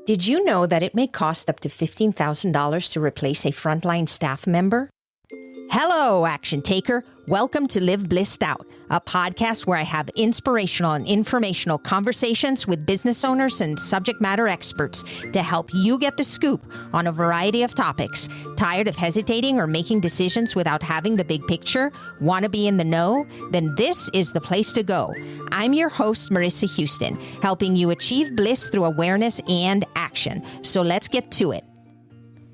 Did you know that it may cost up to $15,000 to replace a frontline staff member? Hello, action taker. Welcome to Live Blissed Out, a podcast where I have inspirational and informational conversations with business owners and subject matter experts to help you get the scoop on a variety of topics. Tired of hesitating or making decisions without having the big picture? Want to be in the know? Then this is the place to go. I'm your host, Marissa Houston, helping you achieve bliss through awareness and action. So let's get to it.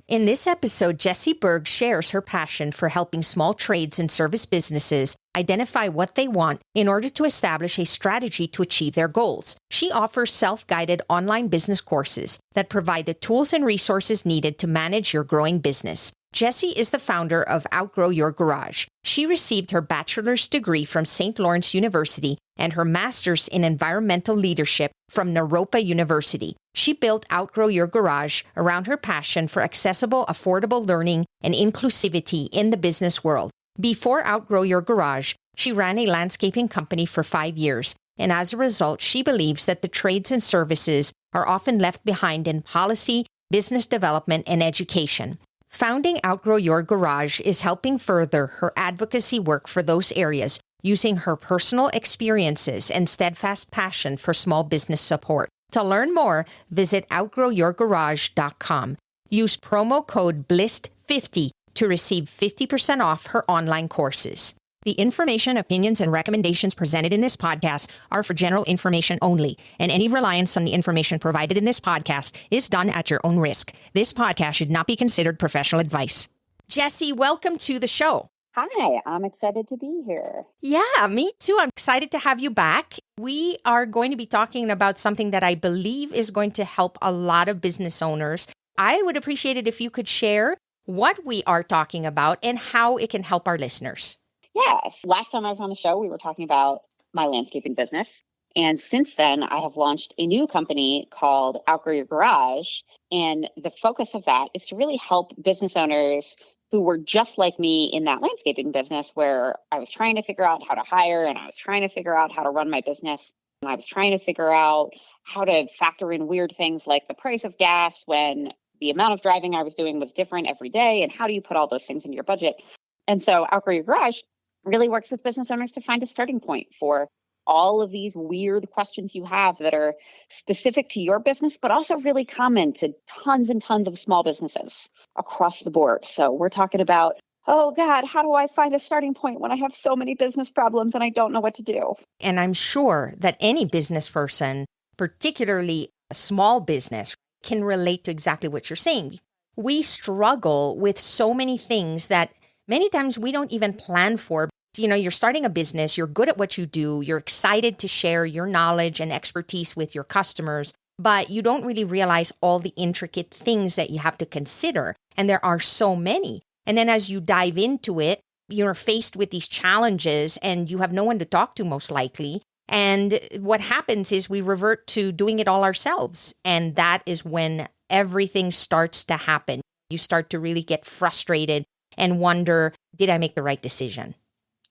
In this episode, Jessi Burg shares her passion for helping small trades and service businesses identify what they want in order to establish a strategy to achieve their goals. She offers self-guided online business courses that provide the tools and resources needed to manage your growing business. Jessi is the founder of Outgrow Your Garage. She received her bachelor's degree from St. Lawrence University and her master's in environmental leadership from Naropa University. She built Outgrow Your Garage around her passion for accessible, affordable learning and inclusivity in the business world. Before Outgrow Your Garage, she ran a landscaping company for 5 years, and as a result, she believes that the trades and services are often left behind in policy, business development, and education. Founding Outgrow Your Garage is helping further her advocacy work for those areas using her personal experiences and steadfast passion for small business support. To learn more, visit outgrowyourgarage.com. Use promo code BLISSED50 to receive 50% off her online courses. The information, opinions, and recommendations presented in this podcast are for general information only, and any reliance on the information provided in this podcast is done at your own risk. This podcast should not be considered professional advice. Jessi, welcome to the show. Hi, I'm excited to be here. Yeah, me too. I'm excited to have you back. We are going to be talking about something that I believe is going to help a lot of business owners. I would appreciate it if you could share what we are talking about and how it can help our listeners. Yes. Last time I was on the show, we were talking about my landscaping business. And since then, I have launched a new company called Outgrow Your Garage. And the focus of that is to really help business owners who were just like me in that landscaping business where I was trying to figure out how to hire and I was trying to figure out how to run my business. And I was trying to figure out how to factor in weird things like the price of gas when the amount of driving I was doing was different every day. And how do you put all those things in your budget? And so Outgrow Your Garage really works with business owners to find a starting point for all of these weird questions you have that are specific to your business, but also really common to tons and tons of small businesses across the board. So we're talking about, oh God, how do I find a starting point when I have so many business problems and I don't know what to do? And I'm sure that any business person, particularly a small business, can relate to exactly what you're saying. We struggle with so many things that many times we don't even plan for. You know, you're starting a business, you're good at what you do, you're excited to share your knowledge and expertise with your customers, but you don't really realize all the intricate things that you have to consider. And there are so many. And then as you dive into it, you're faced with these challenges and you have no one to talk to most likely. And what happens is we revert to doing it all ourselves. And that is when everything starts to happen. You start to really get frustrated and wonder, did I make the right decision?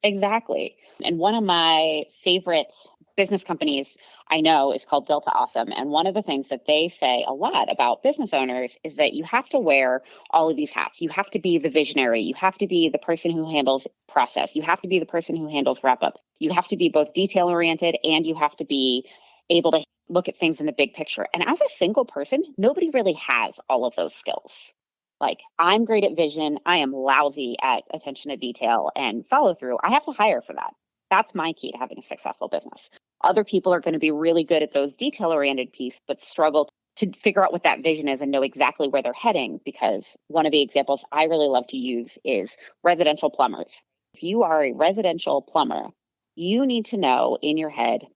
Exactly. And one of my favorite business companies I know is called Delta Awesome. And one of the things that they say a lot about business owners is that you have to wear all of these hats. You have to be the visionary. You have to be the person who handles process. You have to be the person who handles wrap up. You have to be both detail oriented and you have to be able to look at things in the big picture. And as a single person, nobody really has all of those skills. Like, I'm great at vision. I am lousy at attention to detail and follow through. I have to hire for that. That's my key to having a successful business. Other people are going to be really good at those detail-oriented pieces, but struggle to figure out what that vision is and know exactly where they're heading. Because one of the examples I really love to use is residential plumbers. If you are a residential plumber, you need to know in your head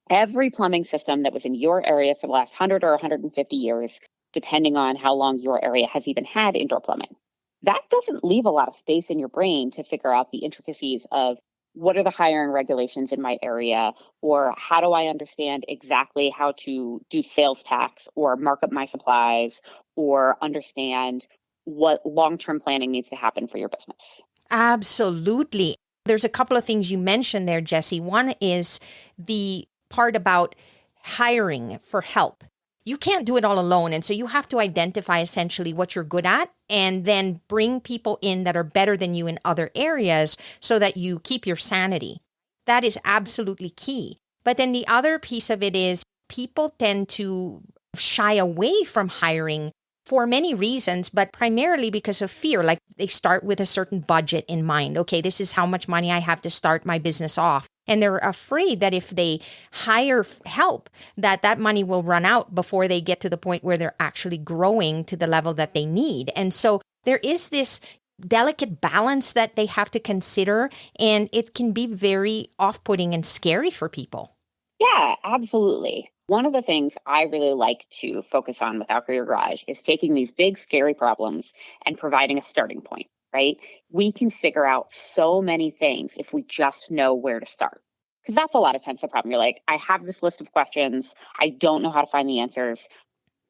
every plumbing system that was in your area for the last 100 or 150 years, depending on how long your area has even had indoor plumbing. That doesn't leave a lot of space in your brain to figure out the intricacies of what are the hiring regulations in my area, or how do I understand exactly how to do sales tax or mark up my supplies, or understand what long-term planning needs to happen for your business. Absolutely. There's a couple of things you mentioned there, Jessi. One is the part about hiring for help. you can't do it all alone. And so you have to identify essentially what you're good at and then bring people in that are better than you in other areas so that you keep your sanity. That is absolutely key. But then the other piece of it is people tend to shy away from hiring for many reasons, but primarily because of fear. Like they start with a certain budget in mind. Okay, this is how much money I have to start my business off. And they're afraid that if they hire help, that money will run out before they get to the point where they're actually growing to the level that they need. And so there is this delicate balance that they have to consider, and it can be very off-putting and scary for people. Yeah, absolutely. One of the things I really like to focus on with Outgrow Your Garage is taking these big, scary problems and providing a starting point, right? We can figure out so many things if we just know where to start. Because that's a lot of times the problem. You're like, I have this list of questions. I don't know how to find the answers.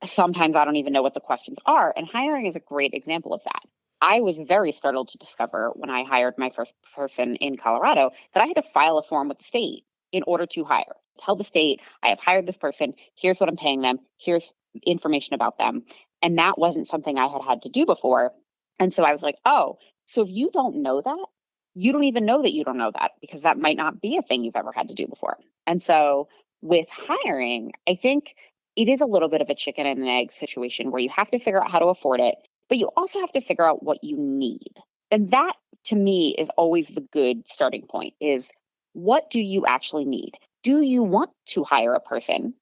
Sometimes I don't even know what the questions are. And hiring is a great example of that. I was very startled to discover when I hired my first person in Colorado that I had to file a form with the state in order to hire. Tell the state, I have hired this person. Here's what I'm paying them. Here's information about them. And that wasn't something I had had to do before. And so I was like, oh, so if you don't know that, you don't even know that you don't know that, because that might not be a thing you've ever had to do before. And so with hiring, I think it is a little bit of a chicken and an egg situation where you have to figure out how to afford it, but you also have to figure out what you need. And that, to me, is always the good starting point is, what do you actually need? Do you want to hire a person,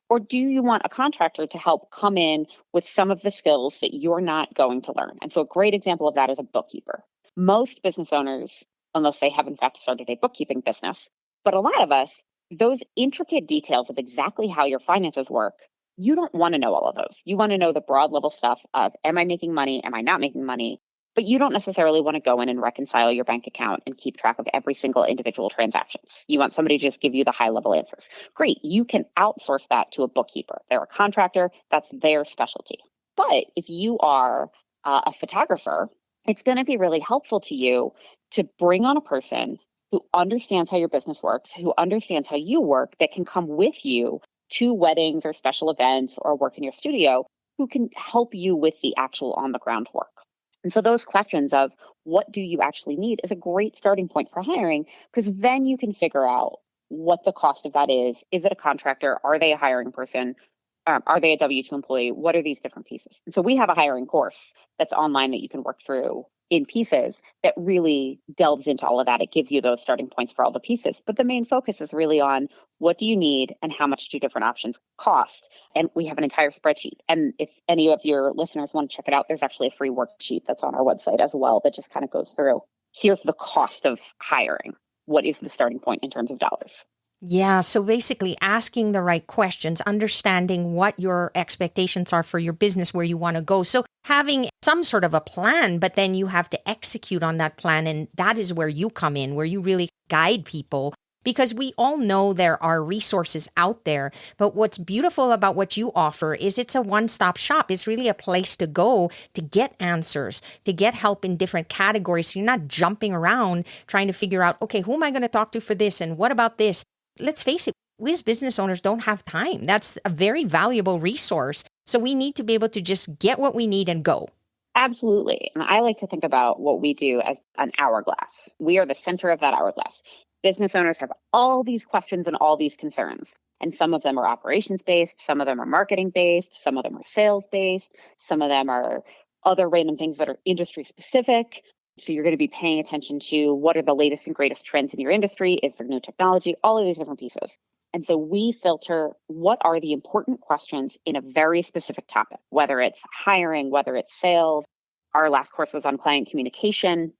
or do you want a contractor to help come in with some of the skills that you're not going to learn? And so a great example of that is a bookkeeper. Most business owners, unless they have in fact started a bookkeeping business, but a lot of us, those intricate details of exactly how your finances work, you don't want to know all of those. You want to know the broad level stuff of, am I making money? Am I not making money? But you don't necessarily want to go in and reconcile your bank account and keep track of every single individual transactions. You want somebody to just give you the high level answers. Great. You can outsource that to a bookkeeper. They're a contractor. That's their specialty. But if you are a photographer, it's going to be really helpful to you to bring on a person who understands how your business works, who understands how you work, that can come with you to weddings or special events or work in your studio, who can help you with the actual on the ground work. And so those questions of what do you actually need is a great starting point for hiring, because then you can figure out what the cost of that is. Is it a contractor? Are they a hiring person? Are they a W-2 employee? What are these different pieces? And so we have a hiring course that's online that you can work through in pieces that really delves into all of that. It gives you those starting points for all the pieces. But the main focus is really on what do you need and how much do different options cost? And we have an entire spreadsheet. And if any of your listeners want to check it out, there's actually a free worksheet that's on our website as well that just kind of goes through. Here's the cost of hiring. What is the starting point in terms of dollars? Yeah. So basically asking the right questions, understanding what your expectations are for your business, where you want to go. So having some sort of a plan, but then you have to execute on that plan. And that is where you come in, where you really guide people, because we all know there are resources out there. But what's beautiful about what you offer is it's a one-stop shop. It's really a place to go to get answers, to get help in different categories. So you're not jumping around trying to figure out, okay, who am I going to talk to for this? And what about this? Let's face it, we as business owners don't have time. That's a very valuable resource. So we need to be able to just get what we need and go. Absolutely. And I like to think about what we do as an hourglass. We are the center of that hourglass. Business owners have all these questions and all these concerns. And some of them are operations based, some of them are marketing based, some of them are sales based, some of them are other random things that are industry specific. So you're going to be paying attention to what are the latest and greatest trends in your industry? Is there new technology? All of these different pieces. And so we filter what are the important questions in a very specific topic, whether it's hiring, whether it's sales. Our last course was on client communication.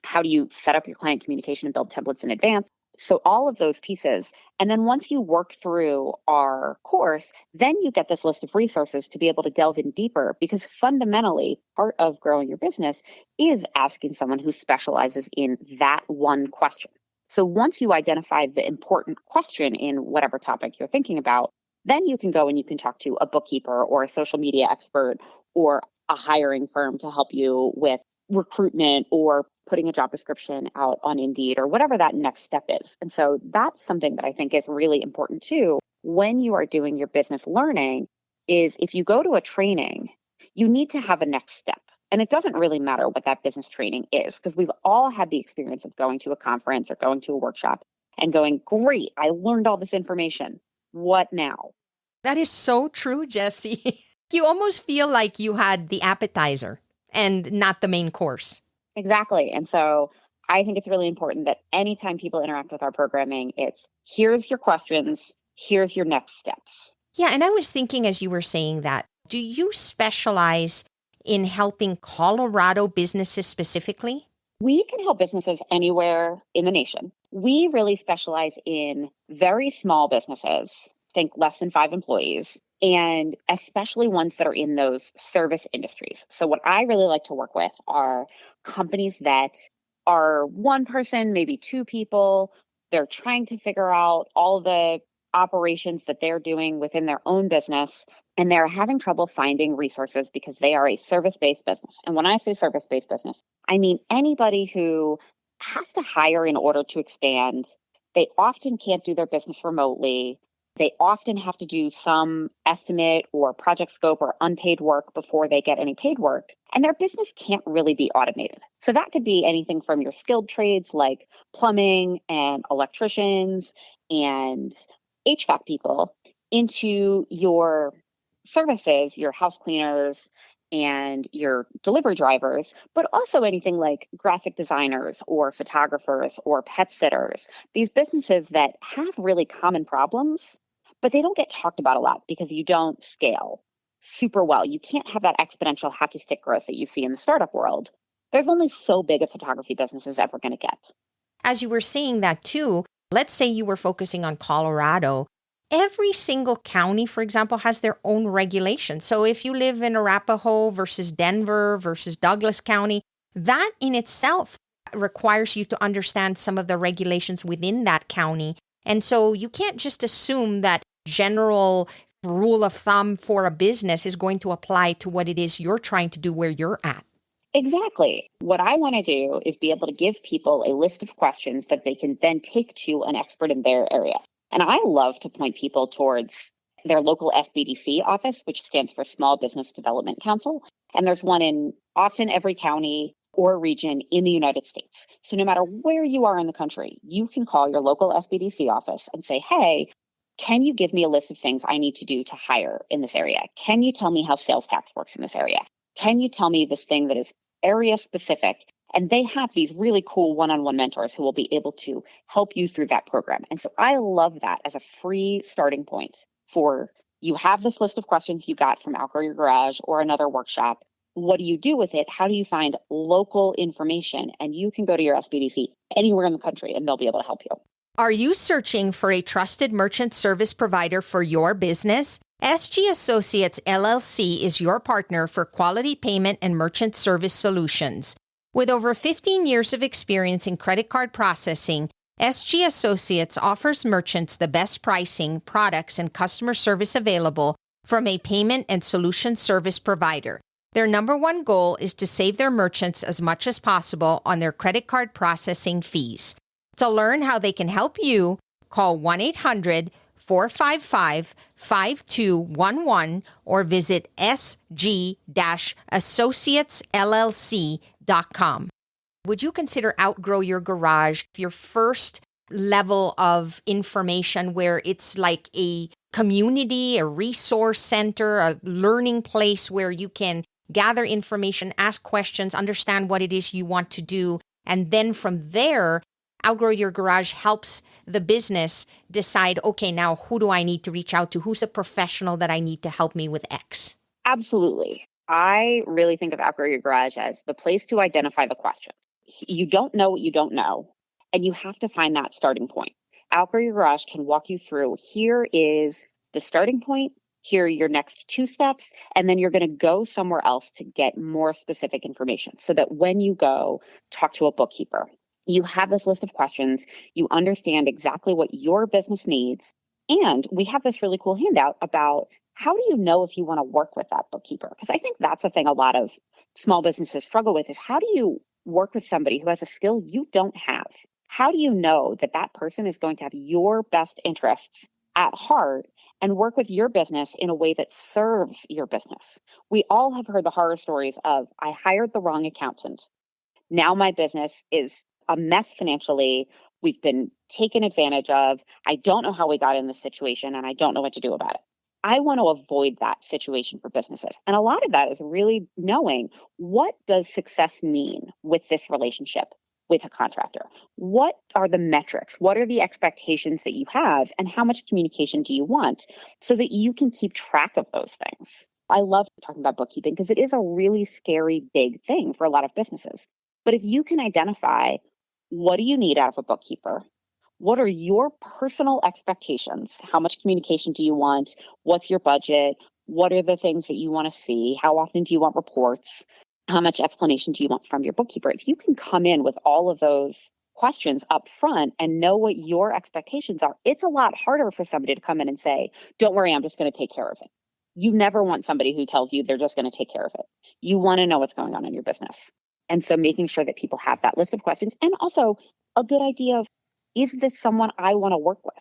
How do you set up your client communication and build templates in advance? So all of those pieces. And then once you work through our course, then you get this list of resources to be able to delve in deeper, because fundamentally part of growing your business is asking someone who specializes in that one question. So once you identify the important question in whatever topic you're thinking about, then you can go and you can talk to a bookkeeper or a social media expert or a hiring firm to help you with recruitment or putting a job description out on Indeed or whatever that next step is. And so that's something that I think is really important too. When you are doing your business learning, is if you go to a training, you need to have a next step. And it doesn't really matter what that business training is, because we've all had the experience of going to a conference or going to a workshop and going, great, I learned all this information. What now? That is so true, Jessi. You almost feel like you had the appetizer and not the main course. Exactly. And so I think it's really important that anytime people interact with our programming, it's here's your questions, here's your next steps. Yeah, and I was thinking as you were saying that, do you specialize in helping Colorado businesses specifically? We can help businesses anywhere in the nation. We really specialize in very small businesses, think less than 5 employees, and especially ones that are in those service industries. So what I really like to work with are companies that are 1 person, maybe 2 people. They're trying to figure out all the operations that they're doing within their own business, and they're having trouble finding resources because they are a service-based business. And when I say service-based business, I mean anybody who has to hire in order to expand. They often can't do their business remotely. They often have to do some estimate or project scope or unpaid work before they get any paid work. And their business can't really be automated. So that could be anything from your skilled trades like plumbing and electricians and HVAC people into your services, your house cleaners and your delivery drivers, but also anything like graphic designers or photographers or pet sitters, these businesses that have really common problems, but they don't get talked about a lot because you don't scale super well. You can't have that exponential hockey stick growth that you see in the startup world. There's only so big a photography business is ever going to get. As you were saying that too, let's say you were focusing on Colorado. Every single county, for example, has their own regulations. So if you live in Arapahoe versus Denver versus Douglas County, that in itself requires you to understand some of the regulations within that county. And so you can't just assume that general rule of thumb for a business is going to apply to what it is you're trying to do where you're at. Exactly. What I want to do is be able to give people a list of questions that they can then take to an expert in their area. And I love to point people towards their local SBDC office, which stands for Small Business Development Council. And there's one in often every county or region in the United States. So no matter where you are in the country, you can call your local SBDC office and say, hey, can you give me a list of things I need to do to hire in this area? Can you tell me how sales tax works in this area? Can you tell me this thing that is area specific? And they have these really cool one-on-one mentors who will be able to help you through that program. And so I love that as a free starting point for you have this list of questions you got from Outgrow Your Garage or another workshop. What do you do with it? How do you find local information? And you can go to your SBDC anywhere in the country and they'll be able to help you. Are you searching for a trusted merchant service provider for your business? SG Associates LLC is your partner for quality payment and merchant service solutions. With over 15 years of experience in credit card processing, SG Associates offers merchants the best pricing, products, and customer service available from a payment and solution service provider. Their number one goal is to save their merchants as much as possible on their credit card processing fees. To learn how they can help you, call 1-800-455-5211 or visit sg-associatesllc.com. Would you consider Outgrow Your Garage your first level of information where it's like a community, a resource center, a learning place where you can gather information, ask questions, understand what it is you want to do, and then from there, Outgrow Your Garage helps the business decide, okay, now who do I need to reach out to? Who's the professional that I need to help me with X? Absolutely. I really think of Outgrow Your Garage as the place to identify the questions. You don't know what you don't know, and you have to find that starting point. Outgrow Your Garage can walk you through, here is the starting point, here are your next 2 steps, and then you're going to go somewhere else to get more specific information so that when you go talk to a bookkeeper, you have this list of questions, you understand exactly what your business needs, and we have this really cool handout about how do you know if you want to work with that bookkeeper? Because I think that's the thing a lot of small businesses struggle with is how do you work with somebody who has a skill you don't have? How do you know that that person is going to have your best interests at heart and work with your business in a way that serves your business. We all have heard the horror stories of, I hired the wrong accountant. Now my business is a mess financially. We've been taken advantage of. I don't know how we got in this situation, and I don't know what to do about it. I want to avoid that situation for businesses. And a lot of that is really knowing, what does success mean with this relationship with a contractor? What are the metrics? What are the expectations that you have? And how much communication do you want so that you can keep track of those things? I love talking about bookkeeping because it is a really scary, big thing for a lot of businesses. But if you can identify, what do you need out of a bookkeeper? What are your personal expectations? How much communication do you want? What's your budget? What are the things that you want to see? How often do you want reports? How much explanation do you want from your bookkeeper? If you can come in with all of those questions up front and know what your expectations are, it's a lot harder for somebody to come in and say, don't worry, I'm just going to take care of it. You never want somebody who tells you they're just going to take care of it. You want to know what's going on in your business. And so making sure that people have that list of questions, and also a good idea of, is this someone I want to work with?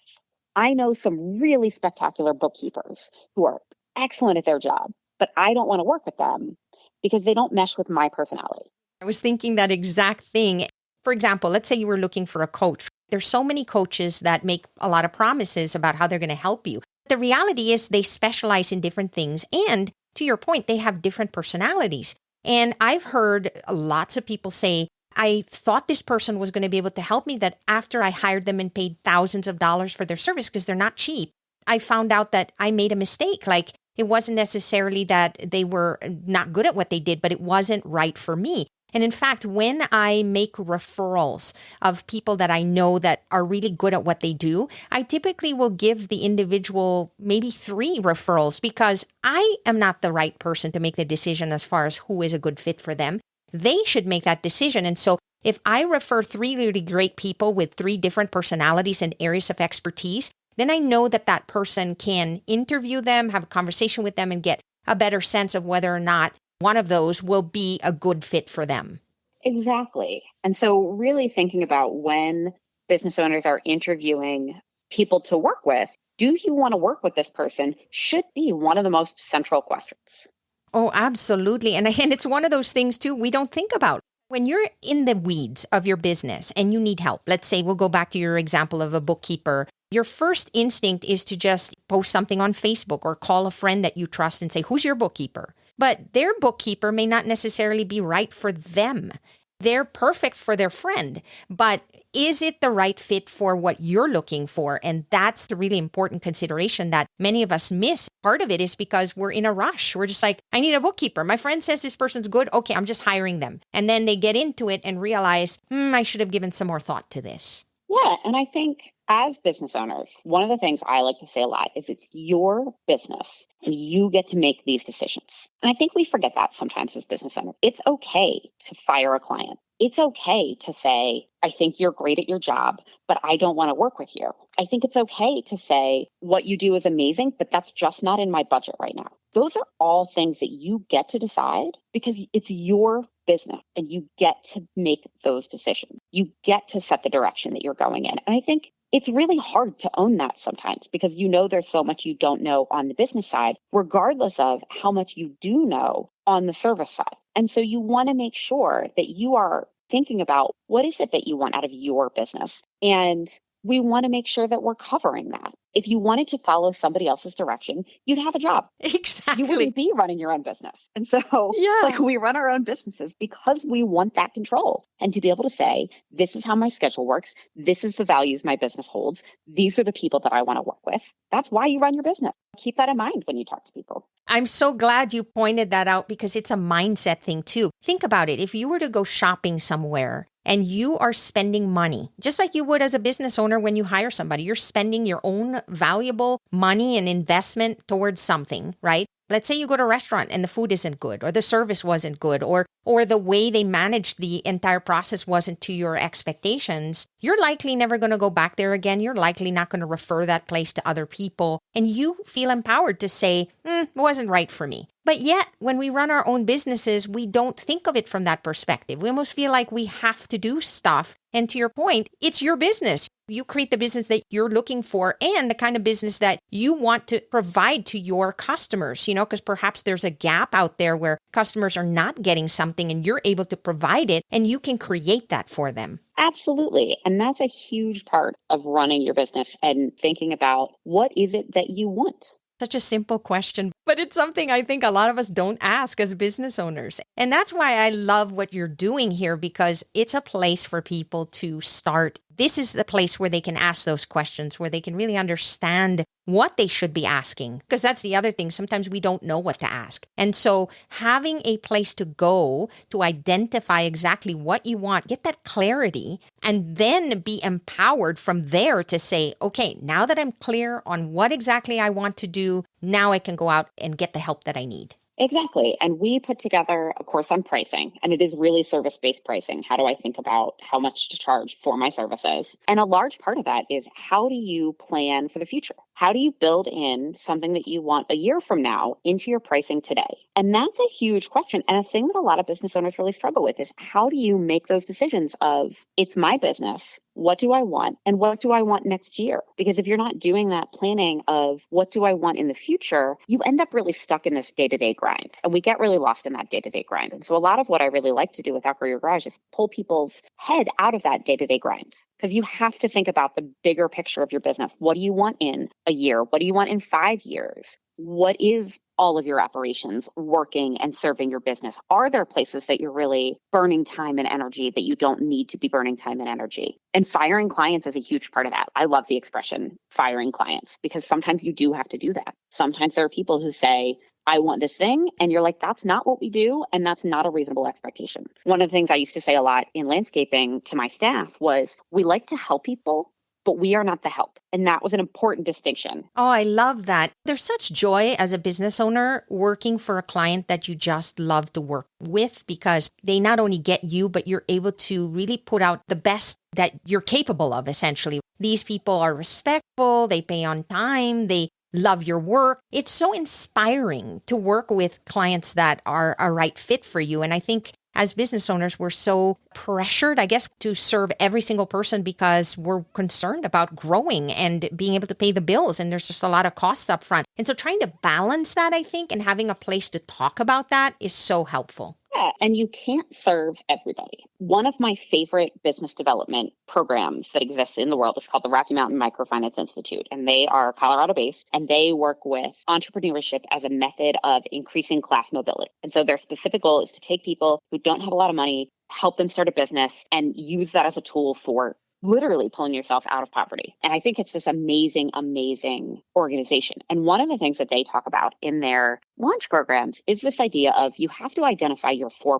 I know some really spectacular bookkeepers who are excellent at their job, but I don't want to work with them because they don't mesh with my personality. I was thinking that exact thing. For example, let's say you were looking for a coach. There's so many coaches that make a lot of promises about how they're going to help you. The reality is they specialize in different things. And to your point, they have different personalities. And I've heard lots of people say, I thought this person was going to be able to help me, that after I hired them and paid thousands of dollars for their service, because they're not cheap, I found out that I made a mistake. Like, it wasn't necessarily that they were not good at what they did, but it wasn't right for me. And in fact, when I make referrals of people that I know that are really good at what they do, I typically will give the individual maybe 3 referrals, because I am not the right person to make the decision as far as who is a good fit for them. They should make that decision. And so if I refer 3 really great people with 3 different personalities and areas of expertise, then I know that that person can interview them, have a conversation with them, and get a better sense of whether or not one of those will be a good fit for them. Exactly. And so really thinking about, when business owners are interviewing people to work with, do you want to work with this person, should be one of the most central questions. Oh, absolutely. And it's one of those things too we don't think about. When you're in the weeds of your business and you need help, let's say we'll go back to your example of a bookkeeper. Your first instinct is to just post something on Facebook or call a friend that you trust and say, who's your bookkeeper? But their bookkeeper may not necessarily be right for them. They're perfect for their friend, but is it the right fit for what you're looking for? And that's the really important consideration that many of us miss. Part of it is because we're in a rush. We're just like, I need a bookkeeper. My friend says this person's good. Okay, I'm just hiring them. And then they get into it and realize, I should have given some more thought to this. Yeah. And I think as business owners, one of the things I like to say a lot is, it's your business and you get to make these decisions. And I think we forget that sometimes as business owners. It's okay to fire a client. It's okay to say, I think you're great at your job, but I don't want to work with you. I think it's okay to say, what you do is amazing, but that's just not in my budget right now. Those are all things that you get to decide, because it's your business and you get to make those decisions. You get to set the direction that you're going in. And I think it's really hard to own that sometimes, because there's so much you don't know on the business side, regardless of how much you do know on the service side. And so you want to make sure that you are thinking about, what is it that you want out of your business? And we want to make sure that we're covering that. If you wanted to follow somebody else's direction, you'd have a job. Exactly. You wouldn't be running your own business. And so we run our own businesses because we want that control, and to be able to say, this is how my schedule works. This is the values my business holds. These are the people that I want to work with. That's why you run your business. Keep that in mind when you talk to people. I'm so glad you pointed that out, because it's a mindset thing too. Think about it. If you were to go shopping somewhere and you are spending money, just like you would as a business owner when you hire somebody, you're spending your own valuable money and investment towards something, right? Let's say you go to a restaurant and the food isn't good, or the service wasn't good, or the way they managed the entire process wasn't to your expectations. You're likely never going to go back there again. You're likely not going to refer that place to other people. And you feel empowered to say, it wasn't right for me. But yet, when we run our own businesses, we don't think of it from that perspective. We almost feel like we have to do stuff. And to your point, it's your business. You create the business that you're looking for and the kind of business that you want to provide to your customers, because perhaps there's a gap out there where customers are not getting something and you're able to provide it and you can create that for them. Absolutely. And that's a huge part of running your business and thinking about what is it that you want? Such a simple question, but it's something I think a lot of us don't ask as business owners. And that's why I love what you're doing here, because it's a place for people to start. This is the place where they can ask those questions, where they can really understand what they should be asking. Because that's the other thing. Sometimes we don't know what to ask. And so having a place to go to identify exactly what you want, get that clarity, and then be empowered from there to say, okay, now that I'm clear on what exactly I want to do, now I can go out and get the help that I need. Exactly. And we put together a course on pricing, and it is really service-based pricing. How do I think about how much to charge for my services? And a large part of that is, how do you plan for the future? How do you build in something that you want a year from now into your pricing today? And that's a huge question. And a thing that a lot of business owners really struggle with is, how do you make those decisions of, it's my business, what do I want? And what do I want next year? Because if you're not doing that planning of what do I want in the future, you end up really stuck in this day-to-day grind. And we get really lost in that day-to-day grind. And so a lot of what I really like to do with Outgrow Your Garage is pull people's head out of that day-to-day grind. Because you have to think about the bigger picture of your business. What do you want in a year? What do you want in 5 years? What is all of your operations working and serving your business? Are there places that you're really burning time and energy that you don't need to be burning time and energy? And firing clients is a huge part of that. I love the expression firing clients, because sometimes you do have to do that. Sometimes there are people who say, I want this thing. And you're like, that's not what we do. And that's not a reasonable expectation. One of the things I used to say a lot in landscaping to my staff was, we like to help people, but we are not the help. And that was an important distinction. Oh, I love that. There's such joy as a business owner working for a client that you just love to work with, because they not only get you, but you're able to really put out the best that you're capable of, essentially. These people are respectful, they pay on time, they love your work. It's so inspiring to work with clients that are a right fit for you. And I think as business owners, we're so pressured, I guess, to serve every single person because we're concerned about growing and being able to pay the bills. And there's just a lot of costs up front. And so trying to balance that, I think, and having a place to talk about that is so helpful. Yeah, and you can't serve everybody. One of my favorite business development programs that exists in the world is called the Rocky Mountain Microfinance Institute. And they are Colorado-based, and they work with entrepreneurship as a method of increasing class mobility. And so their specific goal is to take people who don't have a lot of money, help them start a business, and use that as a tool for literally pulling yourself out of poverty. And I think it's this amazing, amazing organization. And one of the things that they talk about in their launch programs is this idea of, you have to identify your 4%.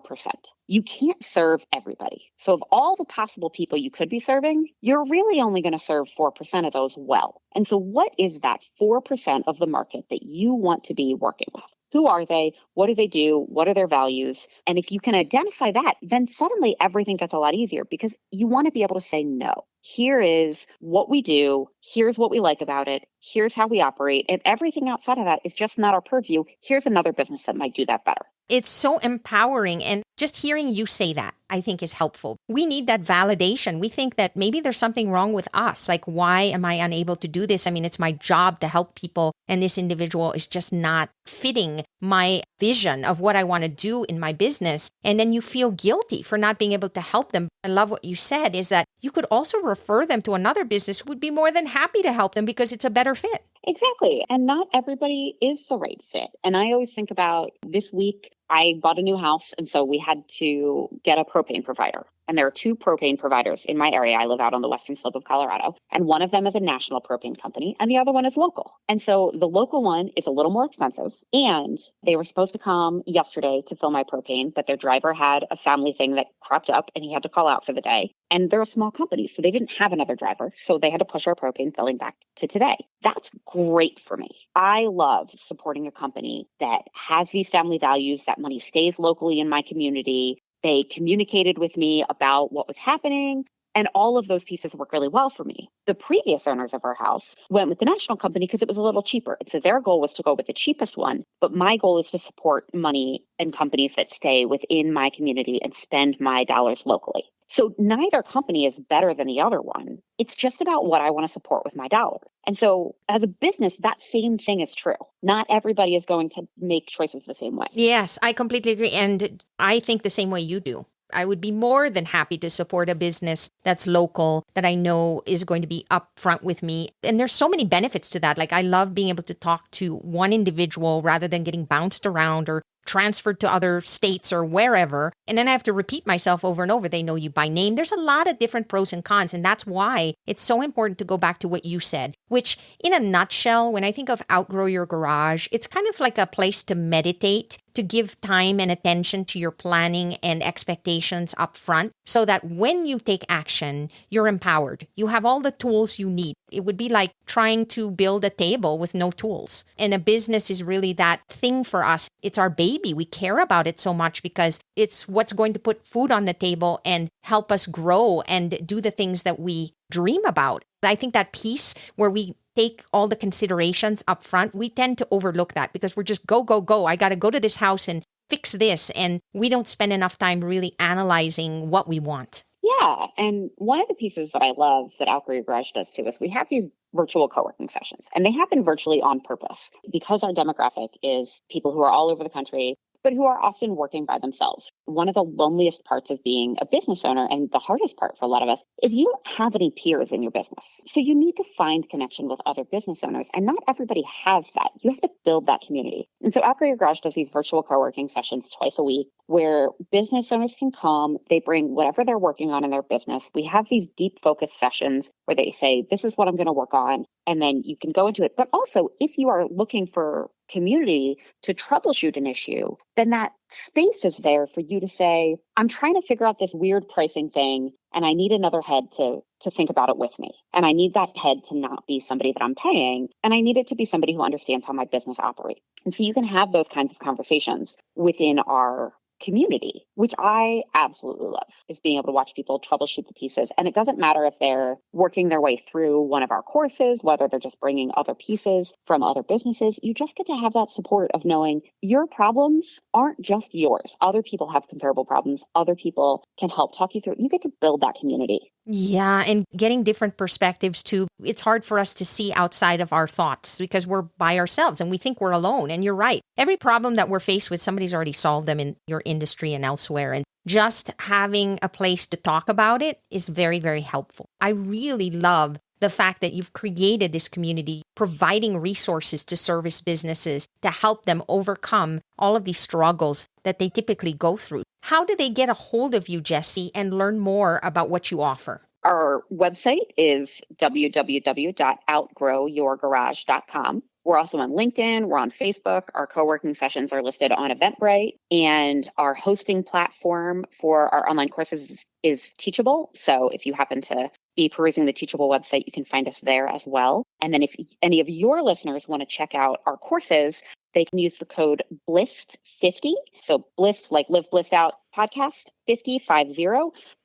You can't serve everybody. So of all the possible people you could be serving, you're really only going to serve 4% of those well. And so what is that 4% of the market that you want to be working with? Who are they? What do they do? What are their values? And if you can identify that, then suddenly everything gets a lot easier, because you want to be able to say no. Here is what we do. Here's what we like about it. Here's how we operate. And everything outside of that is just not our purview. Here's another business that might do that better. It's so empowering. And just hearing you say that, I think, is helpful. We need that validation. We think that maybe there's something wrong with us. Like, why am I unable to do this? I mean, it's my job to help people, and this individual is just not fitting my vision of what I want to do in my business. And then you feel guilty for not being able to help them. I love what you said, is that you could also refer them to another business who would be more than happy to help them because it's a better fit. Exactly. And not everybody is the right fit. And I always think about, this week, I bought a new house. And so we had to get a propane provider. And there are 2 propane providers in my area. I live out on the western slope of Colorado. And one of them is a national propane company, and the other one is local. And so the local one is a little more expensive. And they were supposed to come yesterday to fill my propane, but their driver had a family thing that cropped up and he had to call out for the day. And they're a small company, so they didn't have another driver. So they had to push our propane filling back to today. That's great for me. I love supporting a company that has these family values, that money stays locally in my community. They communicated with me about what was happening. And all of those pieces work really well for me. The previous owners of our house went with the national company because it was a little cheaper. And so their goal was to go with the cheapest one. But my goal is to support money and companies that stay within my community and spend my dollars locally. So neither company is better than the other one. It's just about what I want to support with my dollar. And so as a business, that same thing is true. Not everybody is going to make choices the same way. Yes, I completely agree. And I think the same way you do. I would be more than happy to support a business that's local, that I know is going to be upfront with me. And there's so many benefits to that. Like I love being able to talk to one individual rather than getting bounced around or transferred to other states or wherever. And then I have to repeat myself over and over. They know you by name. There's a lot of different pros and cons. And that's why it's so important to go back to what you said, which in a nutshell, when I think of Outgrow Your Garage, it's kind of like a place to meditate, to give time and attention to your planning and expectations up front so that when you take action, you're empowered. You have all the tools you need. It would be like trying to build a table with no tools. And a business is really that thing for us. It's our baby. We care about it so much because it's what's going to put food on the table and help us grow and do the things that we dream about. I think that piece where we take all the considerations up front, we tend to overlook that because we're just go, go, go. I got to go to this house and fix this. And we don't spend enough time really analyzing what we want. Yeah. And one of the pieces that I love that Outgrow Your Garage does too is we have these virtual co-working sessions, and they happen virtually on purpose because our demographic is people who are all over the country, but who are often working by themselves. One of the loneliest parts of being a business owner, and the hardest part for a lot of us, is you don't have any peers in your business. So you need to find connection with other business owners, and not everybody has that. You have to build that community. And so Outgrow Your Garage does these virtual co-working sessions twice a week where business owners can come, they bring whatever they're working on in their business. We have these deep focus sessions where they say, this is what I'm going to work on, and then you can go into it. But also, if you are looking for community to troubleshoot an issue, then that space is there for you to say, I'm trying to figure out this weird pricing thing, and I need another head to think about it with me. And I need that head to not be somebody that I'm paying, and I need it to be somebody who understands how my business operates. And so you can have those kinds of conversations within our community, which I absolutely love, is being able to watch people troubleshoot the pieces. And it doesn't matter if they're working their way through one of our courses, whether they're just bringing other pieces from other businesses. You just get to have that support of knowing your problems aren't just yours. Other people have comparable problems. Other people can help talk you through it. You get to build that community. Yeah, and getting different perspectives too. It's hard for us to see outside of our thoughts because we're by ourselves and we think we're alone. And you're right. Every problem that we're faced with, somebody's already solved them in your industry and elsewhere. And just having a place to talk about it is very, very helpful. I really love the fact that you've created this community, providing resources to service businesses to help them overcome all of these struggles that they typically go through. How do they get a hold of you, Jessi, and learn more about what you offer? Our website is www.outgrowyourgarage.com. We're also on LinkedIn. We're on Facebook. Our co-working sessions are listed on Eventbrite. And our hosting platform for our online courses is Teachable. So if you happen to be perusing the Teachable website, you can find us there as well. And then if any of your listeners want to check out our courses, they can use the code BLISSED50. So BLISS, like Live Blissed Out podcast, 50 for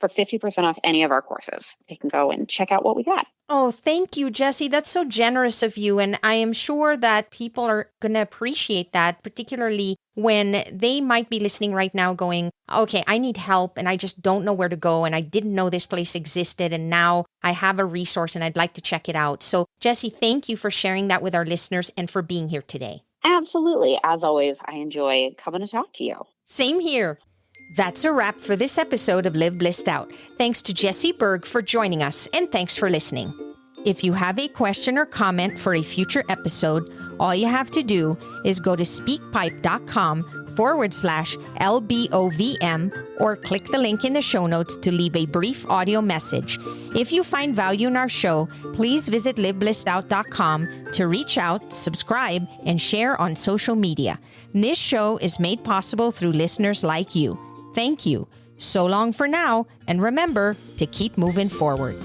50% off any of our courses. They can go and check out what we got. Oh, thank you, Jessi. That's so generous of you. And I am sure that people are going to appreciate that, particularly when they might be listening right now going, okay, I need help and I just don't know where to go. And I didn't know this place existed. And now I have a resource and I'd like to check it out. So Jessi, thank you for sharing that with our listeners and for being here today. Absolutely. As always, I enjoy coming to talk to you. Same here. That's a wrap for this episode of Live Blissed Out. Thanks to Jessi Burg for joining us, and thanks for listening. If you have a question or comment for a future episode, all you have to do is go to speakpipe.com/LBOVM or click the link in the show notes to leave a brief audio message. If you find value in our show, please visit liveblessedout.com to reach out, subscribe, and share on social media. This show is made possible through listeners like you. Thank you. So long for now, and remember to keep moving forward.